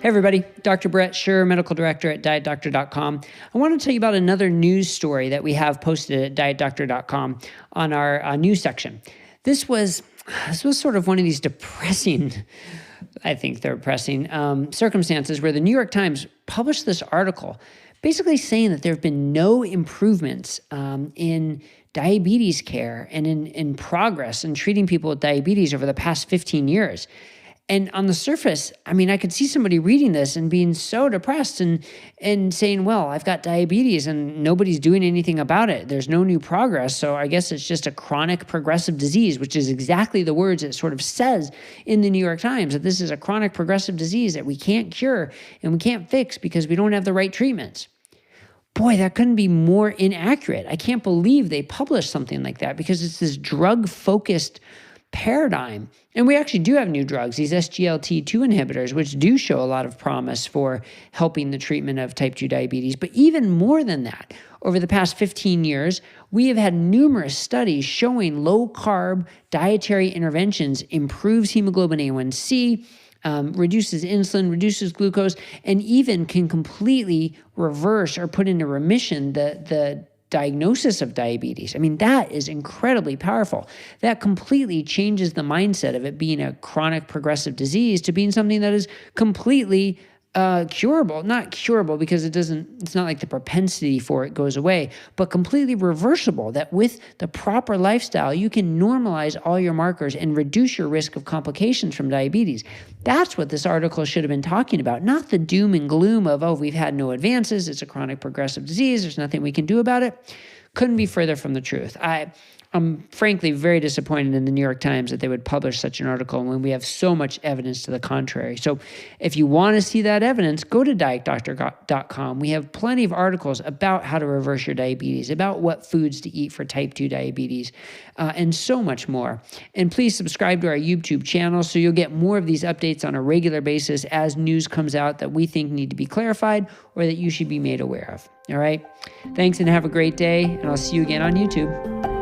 Hey everybody, Dr. Brett Scher, Medical Director at DietDoctor.com. I want to tell you about another news story that we have posted at DietDoctor.com on our news section. This was sort of one of these depressing, I think they're depressing, circumstances where the New York Times published this article basically saying that there have been no improvements in diabetes care and in progress in treating people with diabetes over the past 15 years. And on the surface, I mean, I could see somebody reading this and being so depressed and saying, well, I've got diabetes and nobody's doing anything about it. There's no new progress. So I guess it's just a chronic progressive disease, which is exactly the words it sort of says in the New York Times, that this is a chronic progressive disease that we can't cure and we can't fix because we don't have the right treatments. Boy, that couldn't be more inaccurate. I can't believe they published something like that because it's this drug-focused paradigm. And we actually do have new drugs, these SGLT2 inhibitors, which do show a lot of promise for helping the treatment of type 2 diabetes. But even more than that, over the past 15 years, we have had numerous studies showing low-carb dietary interventions improves hemoglobin A1C, reduces insulin, reduces glucose, and even can completely reverse or put into remission the diagnosis of diabetes. I mean, that is incredibly powerful. That completely changes the mindset of it being a chronic progressive disease to being something that is completely curable. Not curable because it's not like the propensity for it goes away, but completely reversible, that with the proper lifestyle, you can normalize all your markers and reduce your risk of complications from diabetes. That's what this article should have been talking about, not the doom and gloom of, oh, we've had no advances, it's a chronic progressive disease, there's nothing we can do about it. Couldn't be further from the truth. I'm frankly very disappointed in the New York Times that they would publish such an article when we have so much evidence to the contrary. So if you want to see that evidence, go to DietDoctor.com. We have plenty of articles about how to reverse your diabetes, about what foods to eat for type 2 diabetes, and so much more. And please subscribe to our YouTube channel so you'll get more of these updates on a regular basis as news comes out that we think need to be clarified or that you should be made aware of. All right? Thanks and have a great day, and I'll see you again on YouTube.